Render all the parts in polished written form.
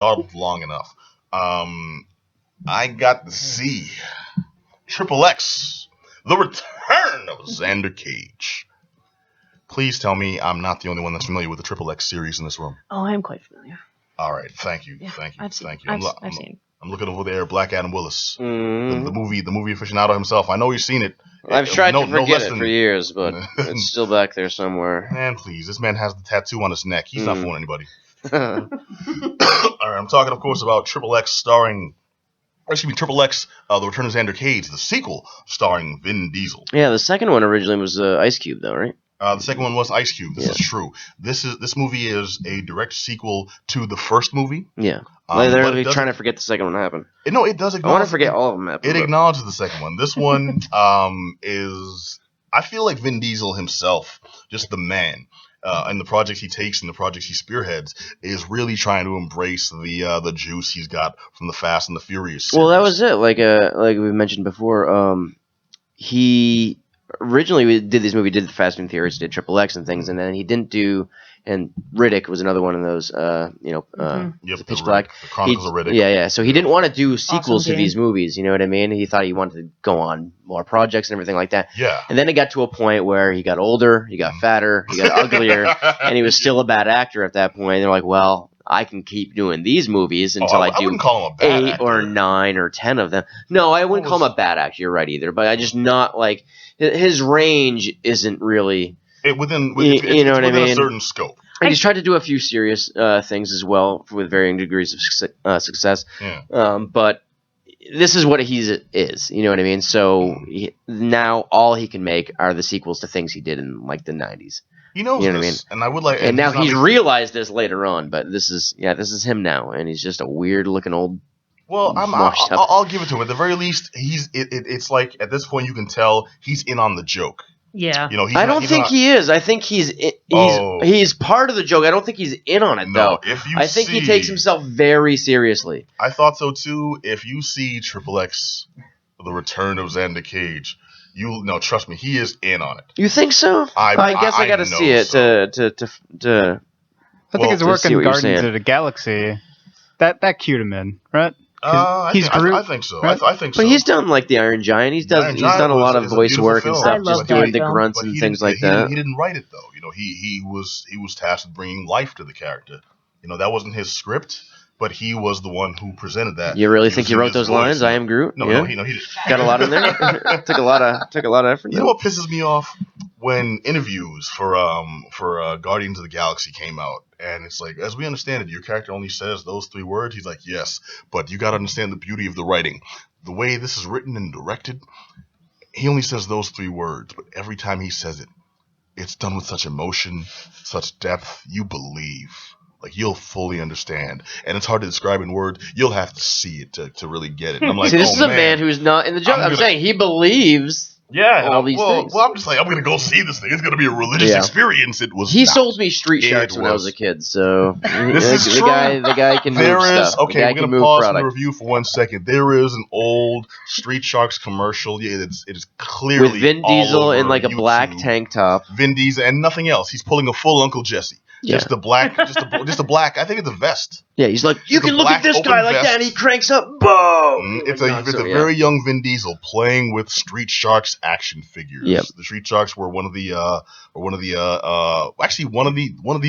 long enough. I got to see XXX, The Return of Xander Cage. Please tell me I'm not the only one that's familiar with the XXX series in this room. Oh, I am quite familiar. All right, thank you. Yeah, I've seen. I'm looking over there, Black Adam Willis, the movie aficionado himself. I know you've seen it. I've tried to forget it for years, but it's still back there somewhere. Man, please, this man has the tattoo on his neck. He's not fooling anybody. All right, I'm talking, of course, about XXX XXX, The Return of Xander Cage, the sequel starring Vin Diesel. Yeah, the second one originally was Ice Cube, though, right? The second one was Ice Cube. This is true. This movie is a direct sequel to the first movie. Yeah. They're trying to forget the second one happened. No, it does. I want to forget all of them happened. It acknowledges the second one. This one is... I feel like Vin Diesel himself, just the man, and the projects he takes and the projects he spearheads, is really trying to embrace the juice he's got from the Fast and the Furious series. Well, that was it. Like we mentioned before, he... Originally, we did this movie, did the Fast and Furious, did XXX and things, and then he didn't do. And Riddick was another one of those, Pitch Black. The Chronicles of Riddick. Yeah. So he didn't want to do sequels to these movies. You know what I mean? He thought he wanted to go on more projects and everything like that. Yeah. And then it got to a point where he got older, he got fatter, he got uglier, and he was still a bad actor at that point. And they're like, well, I can keep doing these movies until I do call him a bad 8 actor. or 9 or 10 of them. No, I wouldn't call him a bad actor. You're right either, but I just not like his range isn't really within a certain scope. And he's tried to do a few serious things as well with varying degrees of success. Yeah. But this is what he is. You know what I mean? So now all he can make are the sequels to things he did in like the 90s. He knows you know this, what I mean? And I would like. And now he's realized this later on, but this is him now, and he's just a weird looking old. Well, I'll give it to him. At the very least, it's like at this point you can tell he's in on the joke. Yeah. I don't think he is. I think he's part of the joke. I don't think he's in on it though. I think he takes himself very seriously. I thought so too. If you see XXX, The Return of Xander Cage, trust me, he is in on it. You think so? I guess I got to see it to. I think it's working Guardians of the Galaxy. That cued him in, right? I think so. Right? I think so. But he's done like the Iron Giant. He's done a lot of voice work and stuff, just doing the grunts and things like that. He didn't write it though. He was tasked with bringing life to the character. That wasn't his script, but he was the one who presented that. You really think he wrote those lines? I am Groot. No, he didn't. Got a lot in there. took a lot of effort. You know what pisses me off? When interviews for Guardians of the Galaxy came out, and it's like, as we understand it, your character only says those 3 words. He's like, yes, but you got to understand the beauty of the writing. The way this is written and directed, he only says those 3 words, but every time he says it, it's done with such emotion, such depth. You believe. Like, you'll fully understand. And it's hard to describe in words. You'll have to see it to really get it. And I'm like, see, this is a man who's not in the joke. I'm saying he believes all these things. Well, I'm just like, I'm going to go see this thing. It's going to be a religious experience. It was. He sold me Street Sharks when I was a kid, so this is true. The guy can move stuff. Okay, we're going to pause the review for 1 second. There is an old Street Sharks commercial. Yeah, it is clearly with Vin Diesel in like a black tank top. Vin Diesel and nothing else. He's pulling a full Uncle Jesse. Yeah. Just a black, just a black. I think it's a vest. Yeah, he's like, you can look at this guy like that, and he cranks up. Boom! It's a very young Vin Diesel playing with Street Sharks action figures. Yep. The Street Sharks were one of the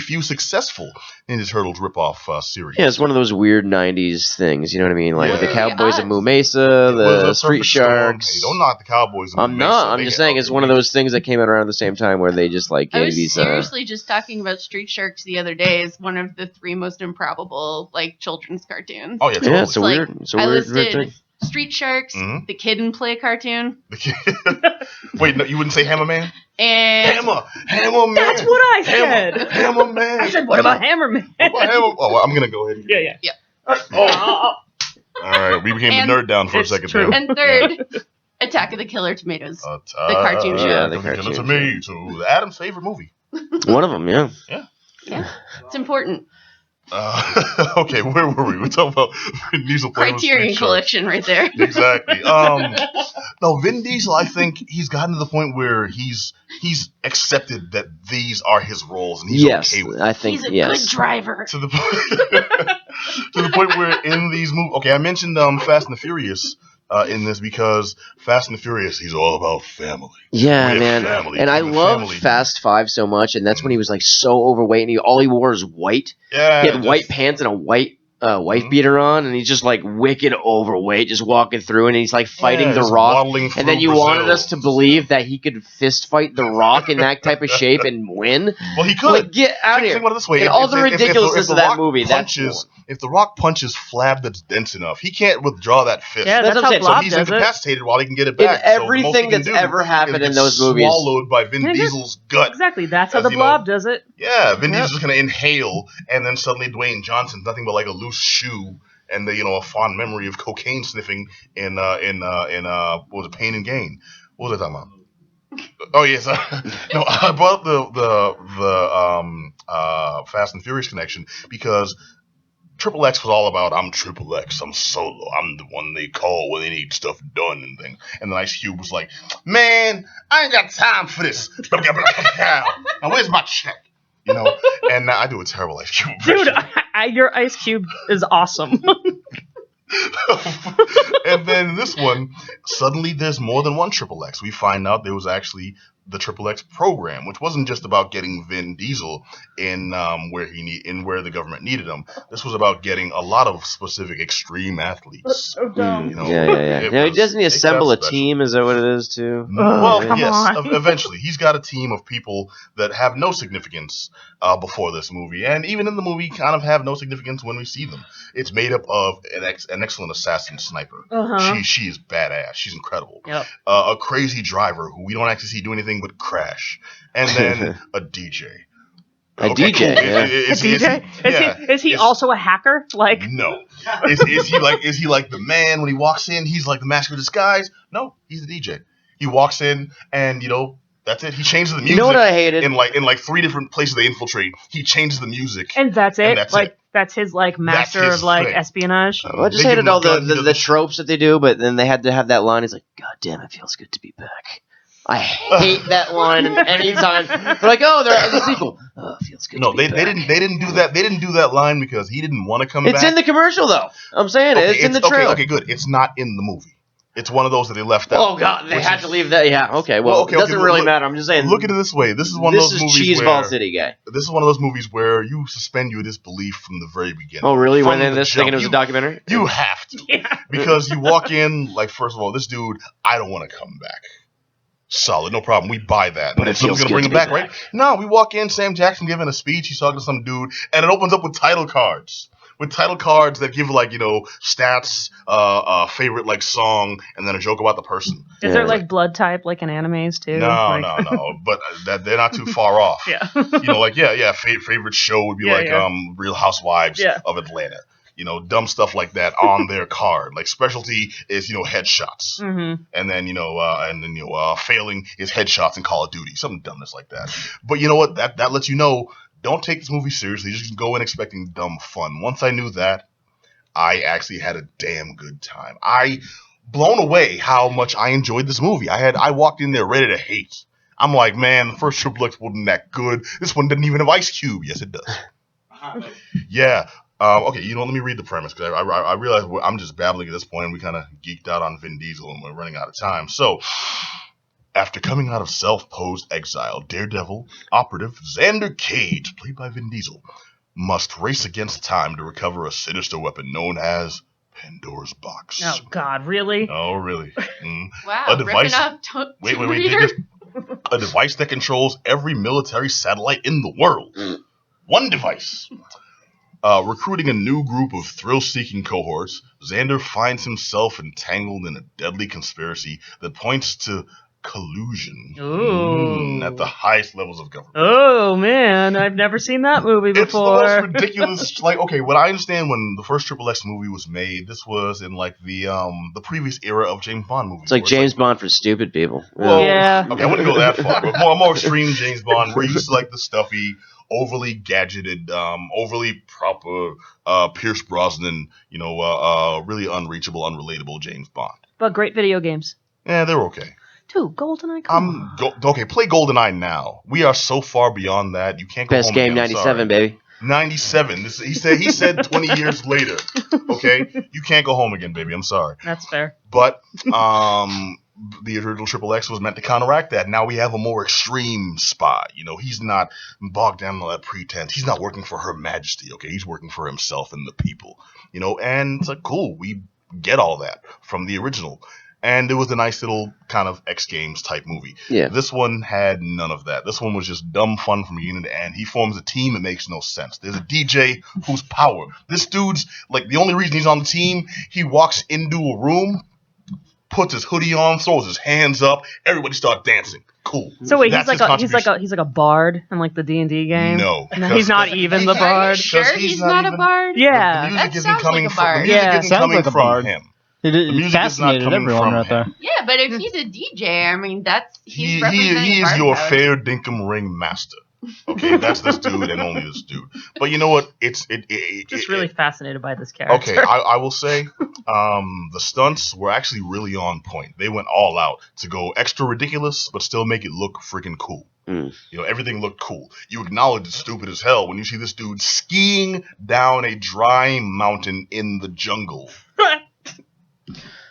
few successful Ninja Turtles ripoff series. Yeah, it's one of those weird '90s things. You know what I mean? Like with the Cowboys of Moo Mesa, the Street Sharks. Hey, don't knock the Cowboys of Moo Mesa. Not. I'm just saying it's one of those things that came out around the same time where they just like gave these. I was seriously just talking about Street Sharks the other day as one of the 3 most improbable like children's cartoons. Oh yeah, totally. Yeah, it's a weird thing. Street Sharks, the Kid and Play cartoon. Wait, no, you wouldn't say Hammer Man? And Hammer Man. That's what I said. Hammer Man. I said, what about Hammer Man? Oh, I'm gonna go ahead. Yeah. All right, we became the nerd down for a second there. And third, Attack of the Killer Tomatoes, the cartoon show. Yeah, the cartoon show. Adam's favorite movie. One of them, yeah. Yeah, it's important. Okay, where were we? We're talking about Vin Diesel playing with Criterion Street Sharks. Collection right there. Exactly. No, Vin Diesel, I think he's gotten to the point where he's accepted that these are his roles and he's okay with it. I think He's a good driver. To the to the point where in these movies, okay, I mentioned Fast and the Furious in this because Fast and the Furious, he's all about family. Yeah, We're man. family. And I We're love family. Fast 5 so much, and that's when he was like so overweight, and all he wore was white. Yeah, He had white pants and a white wife beater on, and he's just like wicked overweight, just walking through, and he's like fighting The just Rock. waddling And then you through wanted Brazil. us to believe that he could fist fight The Rock in that type of shape and win. Well, he could. Like, get out of here. Think about it this way. And all the ridiculousness of that movie. If The Rock punches flab that's dense enough, he can't withdraw that fist. Yeah, That's that's what I'm how saying. So Blob he's does it. incapacitated while he can get it In back. So the most everything he can that's do ever happened is in get those movies. swallowed by Vin Yeah, Diesel's gut. Exactly. That's how As the you Blob know. does it. Yeah, Vin Yep. Diesel's just gonna inhale, and then suddenly Dwayne Johnson's nothing but like a loose shoe, and a fond memory of cocaine sniffing in what was it, Pain and Gain? What was I talking about? Oh yes, no, I brought up the Fast and Furious connection because XXX was all about I'm XXX, I'm solo, I'm the one they call when they need stuff done and things. And then Ice Cube was like, man, I ain't got time for this. Now where's my check? And I do a terrible Ice Cube impression. Dude, your Ice Cube is awesome. And then this one, suddenly there's more than one XXX. We find out there was actually the XXX program, which wasn't just about getting Vin Diesel in where the government needed him. This was about getting a lot of specific extreme athletes. Yeah. Doesn't he assemble a team? Is that what it is too? Well, come yes, on. eventually. He's got a team of people that have no significance before this movie, and even in the movie kind of have no significance when we see them. It's made up of an excellent assassin sniper. Uh-huh. She is badass. She's incredible. Yep. A crazy driver who we don't actually see do anything but crash. And then a DJ. A DJ, cool. yeah. Is he also a hacker? Like, No. Is he like the man when he walks in? He's like the master of disguise? No, he's a DJ. He walks in and that's it. He changes the music. You know what I hated? In like 3 different places they infiltrate. He changes the music. and that's it. that's like it. that's his like master his of like thing. espionage. Well, I just They give hated him all a gun, he the doesn't- tropes that they do, but then they had to have that line. He's like, God damn, it feels good to be back. I hate that line anytime. They're like, oh, there's a sequel. Oh, it feels good No, to be they back. didn't do that. They didn't do that line because he didn't want to come back. It's in the commercial, though. I'm saying Okay, it's in the trailer. Okay, good. It's not in the movie. It's one of those that they left out. Oh, God, they Which had is- to leave that. Yeah, okay. Well, okay, it doesn't okay, really look- matter. I'm just saying. Look at it this way. This is one of This those is movies Cheeseball where City guy. this is one of those movies where you suspend your disbelief from the very beginning. Oh, really? From Went in the this thinking it was a jump. documentary? You have to. Yeah. Because you walk in, like, first of all, this dude, I don't want to come back. Solid, no problem. We buy that. But And it someone's feels gonna bring good him to back, be right? No, we walk in, Sam Jackson giving a speech, he's talking to some dude, and it opens up with title cards. With title cards that give like, stats, favorite like song, and then a joke about the person. Is there like blood type like in animes too? No, Like- no. But they're not too far off. Yeah. Favorite show would be Yeah, Real Housewives Yeah. of Atlanta. Dumb stuff like that on their card. Like specialty is headshots, Mm-hmm. and then failing is headshots in Call of Duty. Something dumbness like that. But you know what? That lets you know. Don't take this movie seriously. Just go in expecting dumb fun. Once I knew that, I actually had a damn good time. Blown away how much I enjoyed this movie. I walked in there ready to hate. I'm like, man, the first XXX wasn't that good. This one didn't even have Ice Cube. Yes, it does. Yeah. Okay, let me read the premise because I realize I'm just babbling at this point and we kind of geeked out on Vin Diesel and we're running out of time. So, after coming out of self-posed exile, Daredevil operative Xander Cage, played by Vin Diesel, must race against time to recover a sinister weapon known as Pandora's Box. Oh God, really? Oh, really? Mm. Wow, A device- ripping up Wait, Tomb dig Raider? this. A device that controls every military satellite in the world. One device. Recruiting a new group of thrill-seeking cohorts, Xander finds himself entangled in a deadly conspiracy that points to collusion Ooh. at the highest levels of government. Oh man, I've never seen that movie It's the before. most ridiculous. What I understand when the first XXX movie was made, this was in like the previous era of James Bond movies. It's like where James Bond for stupid people. Well, Yeah. Okay, I wouldn't go that far, but more extreme James Bond, where you used to like the stuffy, overly gadgeted, overly proper Pierce Brosnan, really unreachable, unrelatable James Bond. But great video games. Yeah, they're okay. Dude, GoldenEye, come on. Okay, play GoldenEye now. We are so far beyond that. You can't go Best home game, again, I'm 97, sorry. baby. 97. He said 20 years later. Okay, you can't go home again, baby. I'm sorry. That's fair. But the original XXX was meant to counteract that. Now we have a more extreme spy. He's not bogged down in all that pretense. He's not working for Her Majesty. Okay, he's working for himself and the people. And it's like, cool. We get all that from the original. And it was a nice little kind of X Games type movie. Yeah. This one had none of that. This one was just dumb fun from beginning to end. He forms a team. It makes no sense. There's a DJ who's power. This dude's, like, the only reason he's on the team, he walks into a room, puts his hoodie on, throws his hands up, everybody starts dancing. Cool. So wait, That's he's like a bard in like the D&D game. No, he's not even the Are bard. you sure Because he's he's not not a bard? Yeah. The That music isn't sounds coming like a from bard. the music Yeah. isn't Sounds coming like a from bard. him. It music is not fascinated coming everyone from right there. him. Yeah, but if he's a DJ, I mean, he's He representing is bard your power. fair dinkum ring master. Okay, that's this dude and only this dude. But you know what? Just really fascinated by this character. Okay, I will say, the stunts were actually really on point. They went all out to go extra ridiculous, but still make it look freaking cool. Everything looked cool. You acknowledge it's stupid as hell when you see this dude skiing down a dry mountain in the jungle.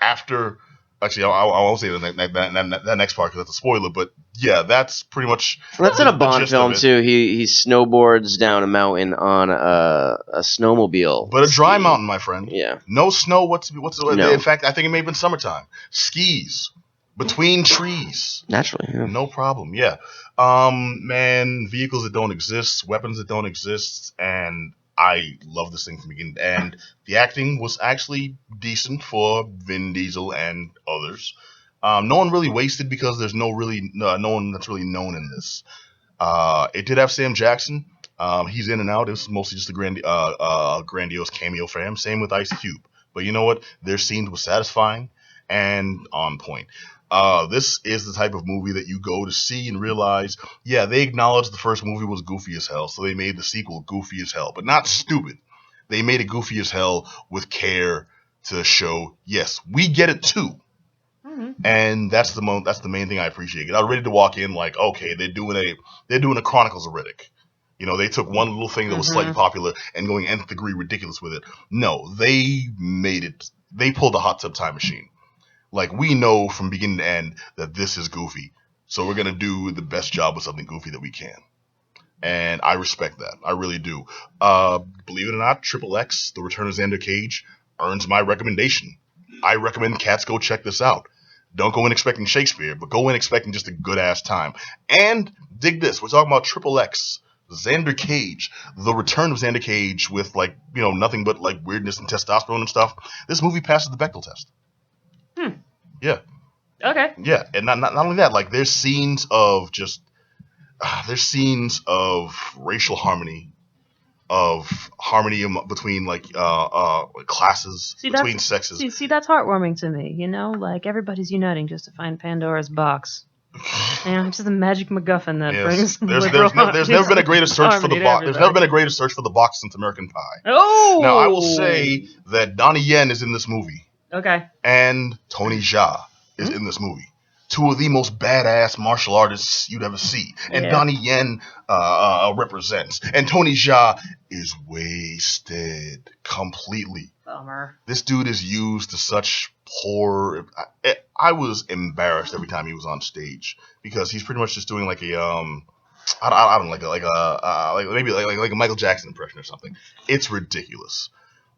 Actually, I won't say that next part because that's a spoiler. But yeah, that's pretty much. That's in a the Bond gist film of it. too. He snowboards down a mountain on a snowmobile. But a dry mountain, my friend. Yeah. No snow. What's No. In fact, I think it may have been summertime. Skis between trees. Naturally. Yeah. No problem. Yeah. Man, vehicles that don't exist, weapons that don't exist, and I love this thing from beginning to end. The acting was actually decent for Vin Diesel and others. No one really wasted because there's no one that's really known in this. It did have Sam Jackson. He's in and out. It was mostly just a grandiose cameo for him. Same with Ice Cube. But you know what? Their scenes were satisfying and on point. This is the type of movie that you go to see and realize, yeah, they acknowledged the first movie was goofy as hell, so they made the sequel goofy as hell, but not stupid. They made it goofy as hell with care to show, yes, we get it too. And that's the main thing I appreciate. I was ready to walk in like, okay, they're doing a Chronicles of Riddick. They took one little thing that was slightly popular and going nth degree ridiculous with it. No, they made it. They pulled a hot tub time machine. Like, we know from beginning to end that this is goofy, so we're gonna do the best job with something goofy that we can. And I respect that. I really do. Believe it or not, XXX, The Return of Xander Cage, earns my recommendation. I recommend cats go check this out. Don't go in expecting Shakespeare, but go in expecting just a good-ass time. And dig this. We're talking about XXX, Xander Cage, The Return of Xander Cage with, nothing but, weirdness and testosterone and stuff. This movie passes the Bechdel test. Yeah. Okay. Yeah, and not only that, there's scenes of racial harmony, between classes, between sexes. See, that's heartwarming to me. Everybody's uniting just to find Pandora's box. It's just a magic MacGuffin that brings. There's never been a greater search for the box. There's never been a greater search for the box since American Pie. Oh. Now I will say that Donnie Yen is in this movie. Okay. And Tony Jaa is in this movie. Two of the most badass martial artists you'd ever see. And Donnie Yen represents. And Tony Jaa is wasted completely. Bummer. This dude is used to such poor... I was embarrassed every time he was on stage. Because he's pretty much just doing like a... I don't know, maybe a Michael Jackson impression or something. It's ridiculous.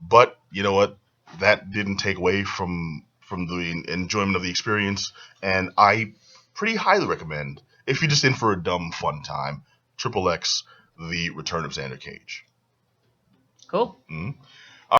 But, you know what? That didn't take away from the enjoyment of the experience, and I pretty highly recommend, if you're just in for a dumb fun time, XXX, The Return of Xander Cage. Cool. Mm-hmm.